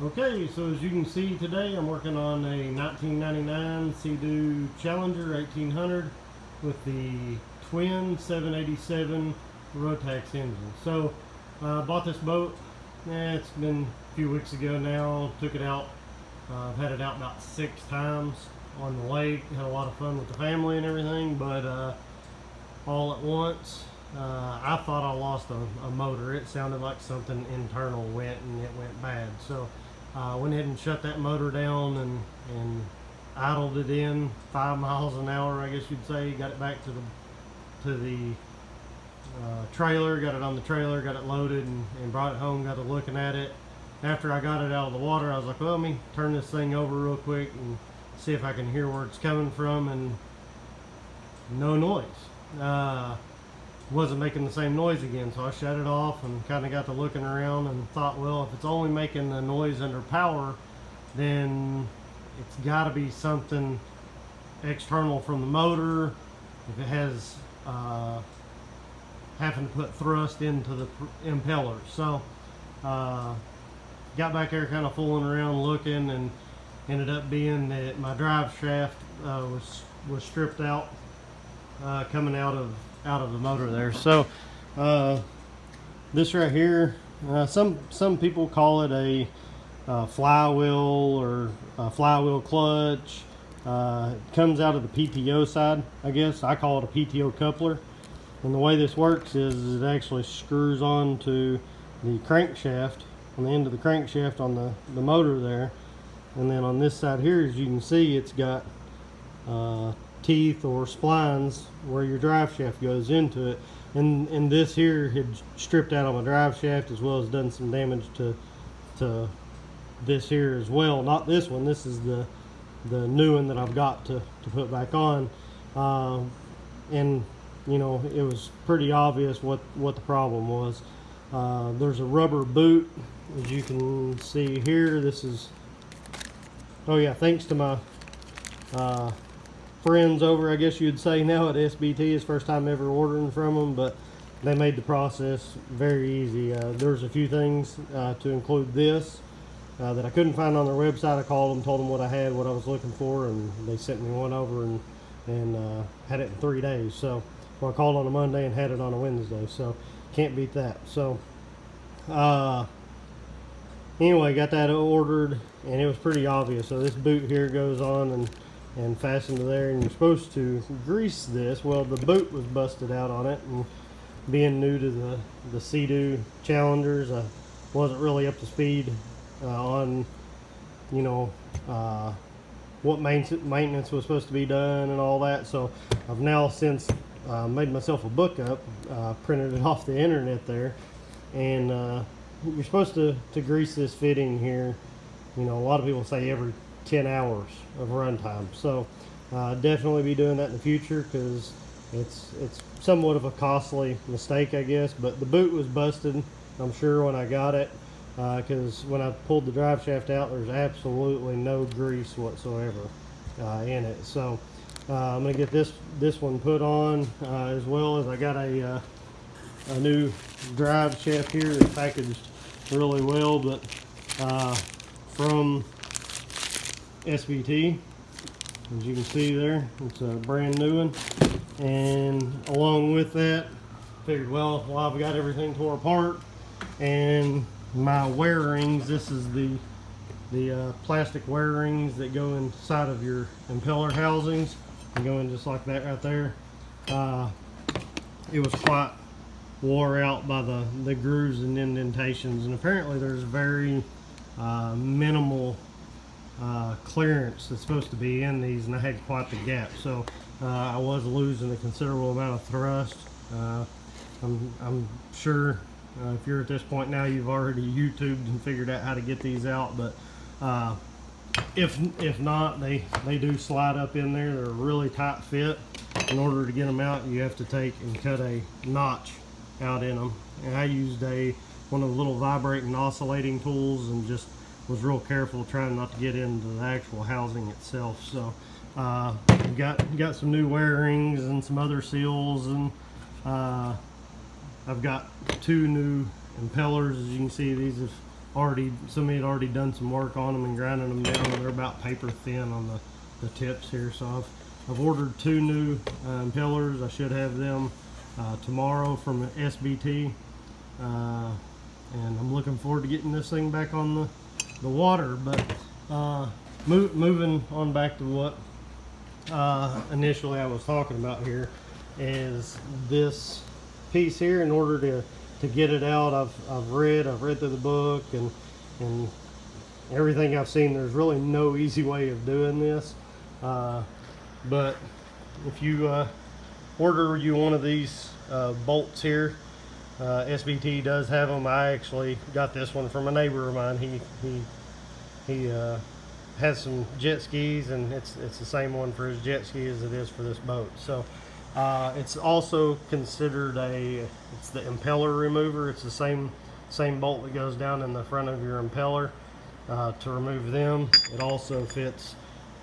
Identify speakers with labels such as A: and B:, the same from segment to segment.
A: Okay, so as you can see today, I'm working on a 1999 Seadoo Challenger 1800 with the twin 787 rotax engine. So bought this boat, it's been a few weeks ago now, took it out. I've had it out about 6 times on the lake, had a lot of fun with the family and everything, but all at once, I thought I lost a motor. It sounded like something internal went and it went bad. So went ahead and shut that motor down and idled it in 5 miles an hour, I guess you'd say. Got it back to the trailer, got it on the trailer, got it loaded and brought it home, got to looking at it. After I got it out of the water, I was like, well, let me turn this thing over real quick and see if I can hear where it's coming from, and no noise. Wasn't making the same noise again, so I shut it off and kind of got to looking around and thought, well, if it's only making the noise under power, then it's got to be something external from the motor. If it has having to put thrust into the impeller. So got back there kind of fooling around looking, and ended up being that my drive shaft was stripped out, coming out of the motor there. So this right here, some people call it a flywheel or a flywheel clutch. It comes out of the PTO side, I guess. I call it a PTO coupler. And the way this works is it actually screws on to the crankshaft, on the end of the crankshaft on the motor there. And then on this side here, as you can see, it's got teeth or splines where your drive shaft goes into it. And this here had stripped out on my drive shaft, as well as done some damage to this here as well. Not this one, this is the new one that I've got to put back on. And you know, it was pretty obvious what the problem was. There's a rubber boot, as you can see here. This is, oh yeah, thanks to my friends over, I guess you'd say now, at SBT. It's first time ever ordering from them, but they made the process very easy. There's a few things to include this that I couldn't find on their website. I called them, told them what I had, what I was looking for, and they sent me one over and had it in 3 days. So well, I called on a Monday and had it on a Wednesday, so can't beat that. So anyway, got that ordered, and it was pretty obvious. So this boot here goes on and fastened to there, and you're supposed to grease this. Well, the boot was busted out on it, and being new to the Seadoo Challengers, I wasn't really up to speed on, you know, what maintenance was supposed to be done and all that. So I've now since made myself a book up, printed it off the internet there, and you're supposed to grease this fitting here. You know, a lot of people say every 10 hours of runtime. So definitely be doing that in the future, because it's somewhat of a costly mistake, I guess. But the boot was busted, I'm sure, when I got it, because when I pulled the drive shaft out, there's absolutely no grease whatsoever in it. So I'm gonna get this one put on, as well as I got a new drive shaft here that's packaged really well, but from SBT, as you can see there. It's a brand new one, and along with that, figured, well, I've got everything tore apart, and my wear rings, this is the plastic wear rings that go inside of your impeller housings, and go in just like that right there. It was quite wore out by the grooves and indentations, and apparently there's very minimal clearance that's supposed to be in these, and I had quite the gap. So I was losing a considerable amount of thrust. I'm sure if you're at this point now, you've already YouTubed and figured out how to get these out, but if not, they do slide up in there. They're a really tight fit. In order to get them out, you have to take and cut a notch out in them, and I used one of the little vibrating oscillating tools, and just was real careful trying not to get into the actual housing itself. So got some new wear rings and some other seals, and I've got 2 new impellers. As you can see, these have somebody had already done some work on them and grinding them down, and they're about paper thin on the tips here. So I've ordered 2 new impellers. I should have them tomorrow from SBT, and I'm looking forward to getting this thing back on the water. But moving on back to what initially I was talking about here, is this piece here. In order to get it out, I've read through the book and everything I've seen. There's really no easy way of doing this, but if you order one of these bolts here, SBT does have them. I actually got this one from a neighbor of mine. He has some jet skis, and it's the same one for his jet ski as it is for this boat. So it's also considered it's the impeller remover. It's the same bolt that goes down in the front of your impeller to remove them. It also fits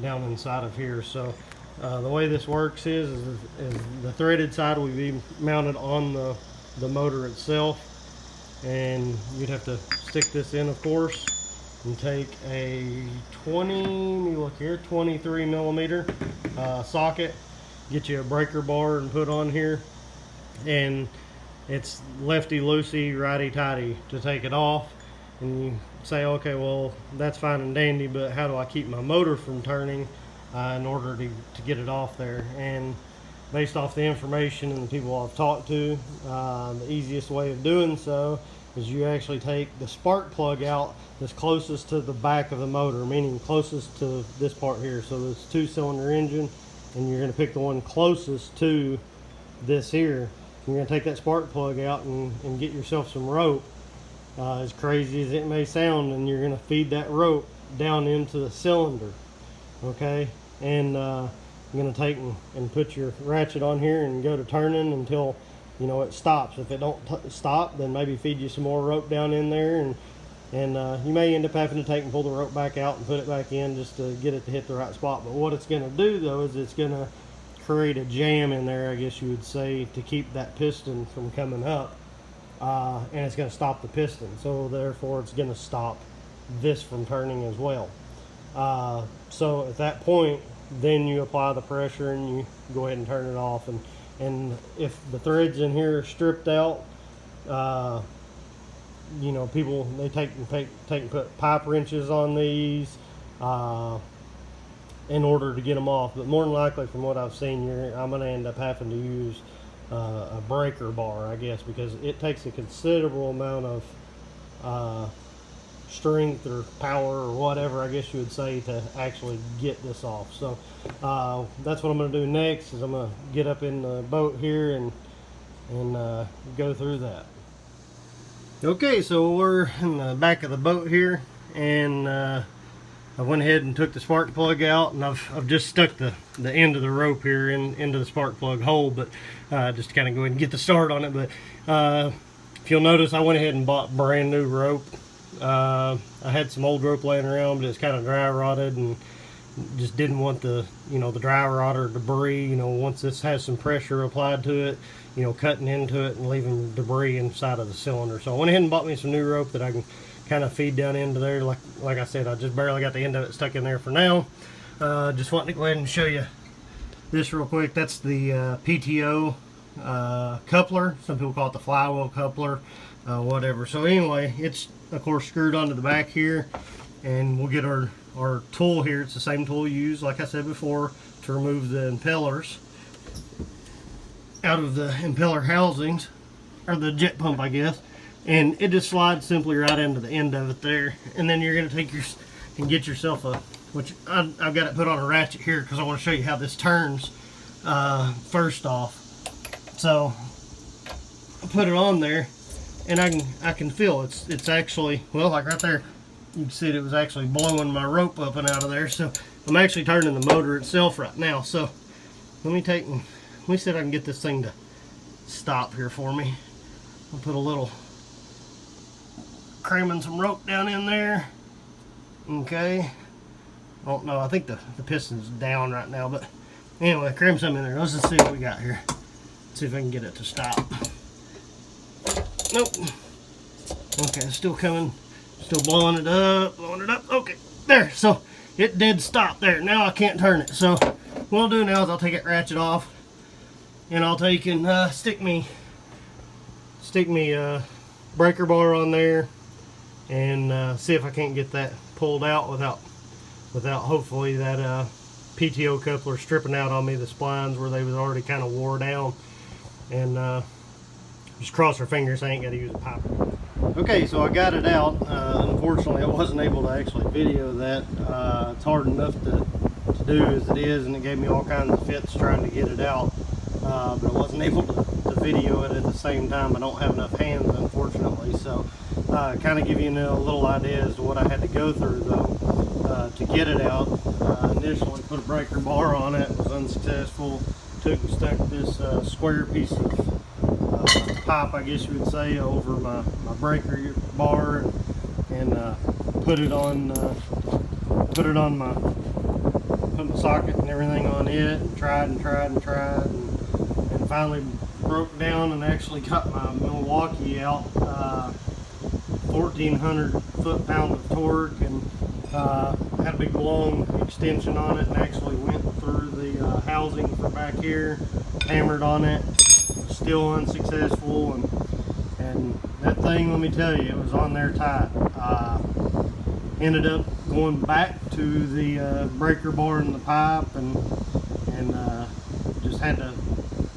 A: down inside of here. So the way this works is the threaded side will be mounted on the motor itself, and you'd have to stick this in, of course, and take a 23 millimeter socket, get you a breaker bar and put on here, and it's lefty loosey, righty tighty to take it off. And you say, okay, well, that's fine and dandy, but how do I keep my motor from turning in order to get it off there? And based off the information and the people I've talked to, the easiest way of doing so is you actually take the spark plug out that's closest to the back of the motor, meaning closest to this part here. So this 2-cylinder engine, and you're going to pick the one closest to this here. You're going to take that spark plug out and get yourself some rope, as crazy as it may sound, and you're going to feed that rope down into the cylinder, okay? And you're going to take and put your ratchet on here and go to turning until it stops. If it don't stop, then maybe feed you some more rope down in there, and you may end up having to take and pull the rope back out and put it back in just to get it to hit the right spot. But what it's going to do, though, is it's going to create a jam in there, I guess you would say, to keep that piston from coming up, and it's going to stop the piston. So therefore it's going to stop this from turning as well. So at that point, then you apply the pressure and you go ahead and turn it off. And if the threads in here are stripped out, people, they take and put pipe wrenches on these in order to get them off. But more than likely, from what I've seen, I'm going to end up having to use a breaker bar, I guess, because it takes a considerable amount of strength or power or whatever, I guess you would say, to actually get this off. So that's what I'm going to do next, is I'm going to get up in the boat here and go through that. Okay, so we're in the back of the boat here, and I went ahead and took the spark plug out, and I've just stuck the end of the rope here into the spark plug hole, but just to kind of go ahead and get the start on it. But if you'll notice, I went ahead and bought brand new rope. I had some old rope laying around, but it's kind of dry rotted, and just didn't want the dry rot or debris, once this has some pressure applied to it, cutting into it and leaving debris inside of the cylinder. So I went ahead and bought me some new rope that I can kind of feed down into there. Like I said, I just barely got the end of it stuck in there for now. Just wanted to go ahead and show you this real quick. That's the PTO coupler. Some people call it the flywheel coupler, whatever. So anyway, it's of course screwed onto the back here, and we'll get our tool here. It's the same tool you use, like I said before, to remove the impellers out of the impeller housings, or the jet pump, I guess. And it just slides simply right into the end of it there. And then you're going to take and get yourself which I've got it put on a ratchet here because I want to show you how this turns first off. So I put it on there, and I can feel it's actually, well, like right there, you can see it was actually blowing my rope up and out of there. So I'm actually turning the motor itself right now. So let me see if I can get this thing to stop here for me. I'll put a little, cramming some rope down in there. Okay. I don't know, I think the piston's down right now, but anyway, cram some in there. Let's just see what we got here. See if I can get it to stop. Nope. Okay, it's still coming Still blowing it up, okay, there. So it did stop there. Now I can't turn it. So what I'll do now is I'll take that ratchet off, and I'll take and stick me breaker bar on there, and see if I can't get that pulled out without hopefully that PTO coupler stripping out on me the splines where they was already kind of wore down. And just cross our fingers I ain't got to use a pipe. Okay, so I got it out. Unfortunately, I wasn't able to actually video that. It's hard enough to do as it is, and it gave me all kinds of fits trying to get it out. But I wasn't able to video it at the same time. I don't have enough hands, unfortunately. So kind of give you a little idea as to what I had to go through, though, to get it out. Initially put a breaker bar on it. It was unsuccessful. Took and stuck this square piece of pipe, I guess you would say, over my breaker bar, and put my socket and everything on it, and tried, and finally broke down and actually got my Milwaukee out, 1,400 foot-pounds of torque, and had a big long extension on it, and actually went through the housing for back here, hammered on it, still unsuccessful, and that thing, let me tell you, it was on there tight. Ended up going back to the breaker bar in the pipe, and just had to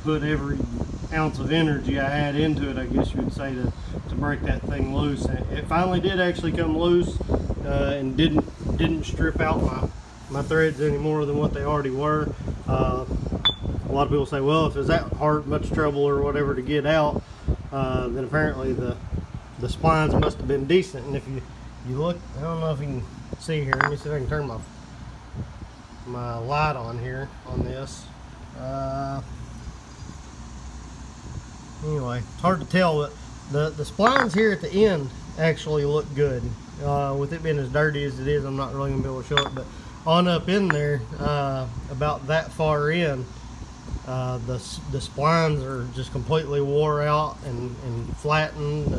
A: put every ounce of energy I had into it, I guess you would say, to break that thing loose. And it finally did actually come loose, and didn't strip out my threads any more than what they already were. A lot of people say, well, if it's that much trouble or whatever to get out, then apparently the splines must have been decent. And if you look, I don't know if you can see here, let me see if I can turn my light on here on this. Anyway, it's hard to tell, but the splines here at the end actually look good. With it being as dirty as it is, I'm not really going to be able to show it, but on up in there, about that far in, the splines are just completely wore out and flattened,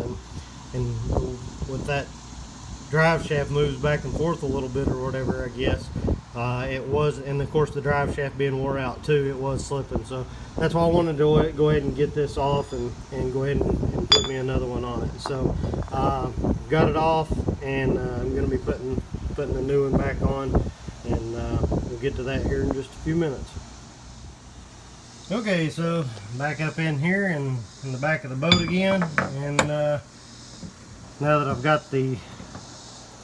A: and with that drive shaft moves back and forth a little bit or whatever, I guess, it was, and of course the drive shaft being wore out too, it was slipping. So that's why I wanted to go ahead and get this off and go ahead and put me another one on it. So got it off, and I'm going to be putting the new one back on, and we'll get to that here in just a few minutes. Okay, so back up in here in the back of the boat again, and now that I've got the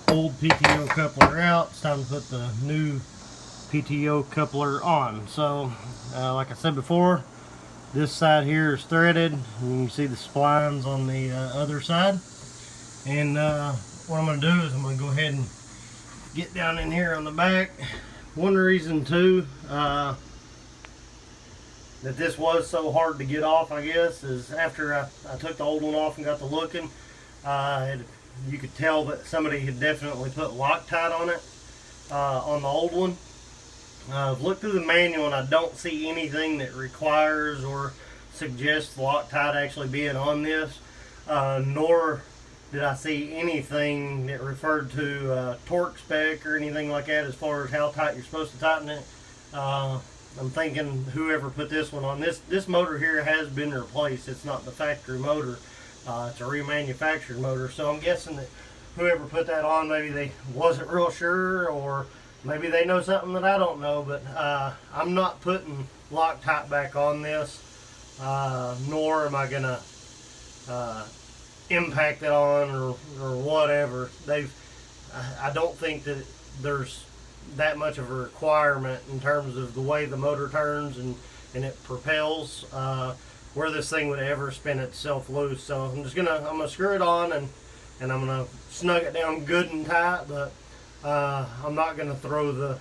A: old PTO coupler out, it's time to put the new PTO coupler on. So like I said before, this side here is threaded, and you can see the splines on the other side. And what I'm going to do is I'm going to go ahead and get down in here on the back. One reason too that this was so hard to get off, I guess, is after I took the old one off and got to looking, you could tell that somebody had definitely put Loctite on it, on the old one. I've looked through the manual, and I don't see anything that requires or suggests Loctite actually being on this, nor did I see anything that referred to torque spec or anything like that as far as how tight you're supposed to tighten it. I'm thinking whoever put this one on, this motor here has been replaced. It's not the factory motor. It's a remanufactured motor. So I'm guessing that whoever put that on, maybe they wasn't real sure, or maybe they know something that I don't know. But I'm not putting Loctite back on this, nor am I gonna impact it on or whatever. I don't think that there's that much of a requirement in terms of the way the motor turns and it propels, where this thing would ever spin itself loose. So I'm gonna screw it on, and I'm gonna snug it down good and tight, but I'm not gonna throw the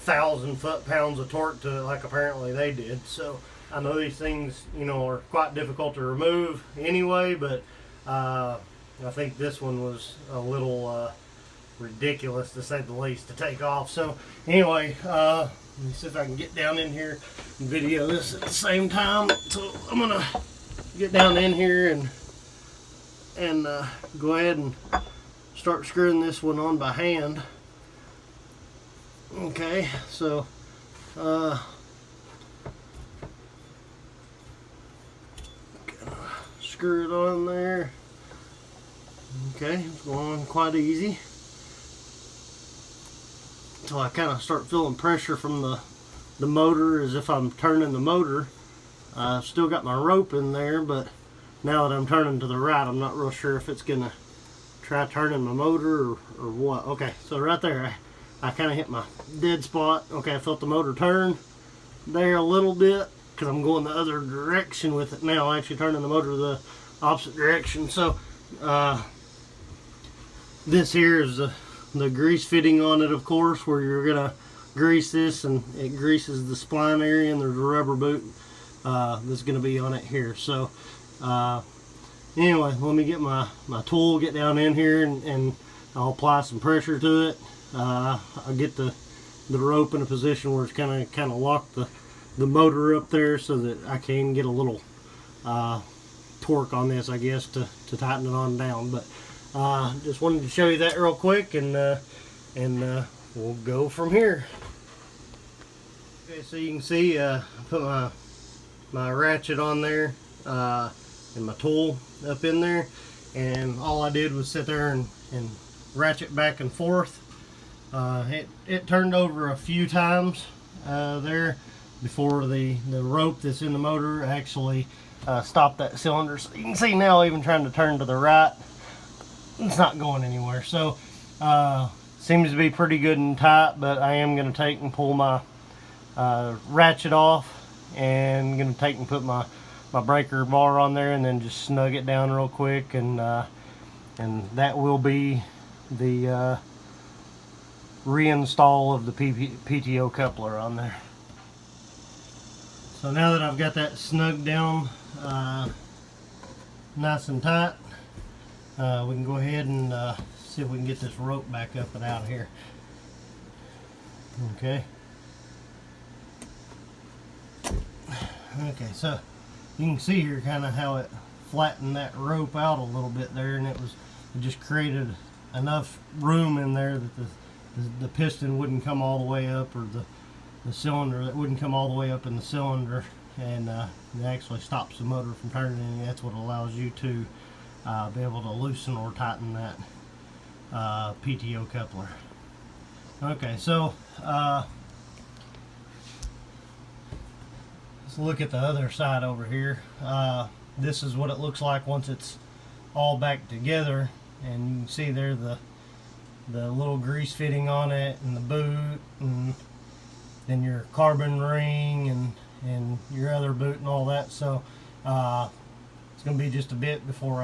A: 1,000 foot-pounds of torque to it like apparently they did. So I know these things, are quite difficult to remove anyway, but I think this one was a little ridiculous, to say the least, to take off. So anyway, let me see if I can get down in here and video this at the same time. So I'm gonna get down in here and go ahead and start screwing this one on by hand. Okay, so screw it on there. Okay, it's going quite easy. So I kind of start feeling pressure from the motor as if I'm turning the motor. I've still got my rope in there, but now that I'm turning to the right, I'm not real sure if it's gonna try turning my motor or what. Okay, so right there, I kind of hit my dead spot. Okay, I felt the motor turn there a little bit because I'm going the other direction with it now. Actually turning the motor the opposite direction. So this here is the grease fitting on it, of course, where you're gonna grease this, and it greases the spline area, and there's a rubber boot that's gonna be on it here. So anyway, let me get my tool, get down in here, and I'll apply some pressure to it. I'll get the rope in a position where it's kind of lock the motor up there so that I can get a little torque on this, I guess, to tighten it on down. But just wanted to show you that real quick, and we'll go from here. Okay, so you can see I put my ratchet on there and my tool up in there, and all I did was sit there and ratchet back and forth. It turned over a few times there before the rope that's in the motor actually stopped that cylinder. So you can see now, even trying to turn to the right, it's not going anywhere. So seems to be pretty good and tight, but I am going to take and pull my ratchet off, and going to take and put my breaker bar on there, and then just snug it down real quick, and that will be the reinstall of the PTO coupler on there. So now that I've got that snugged down nice and tight, we can go ahead and see if we can get this rope back up and out of here. Okay. Okay, so you can see here kind of how it flattened that rope out a little bit there, and it just created enough room in there that the piston wouldn't come all the way up, or the cylinder that wouldn't come all the way up in the cylinder, and it actually stops the motor from turning, and that's what allows you to be able to loosen or tighten that PTO coupler. Okay, so let's look at the other side over here. This is what it looks like once it's all back together, and you can see there the little grease fitting on it, and the boot, and then your carbon ring, and your other boot and all that. So it's going to be just a bit before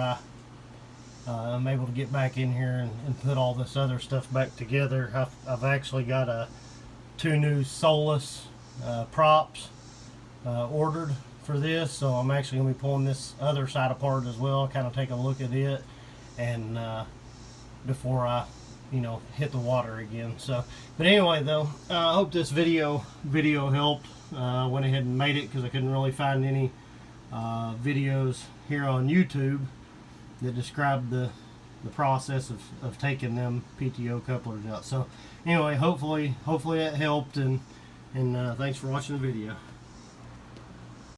A: I'm able to get back in here and put all this other stuff back together. I've actually got 2 new Solus props ordered for this, so I'm actually going to be pulling this other side apart as well, kind of take a look at it, and before I hit the water again. So, but anyway, though, I hope this video helped. Went ahead and made it because I couldn't really find any videos here on YouTube that describe the process of taking them PTO couplers out. So anyway, hopefully that helped, and thanks for watching the video.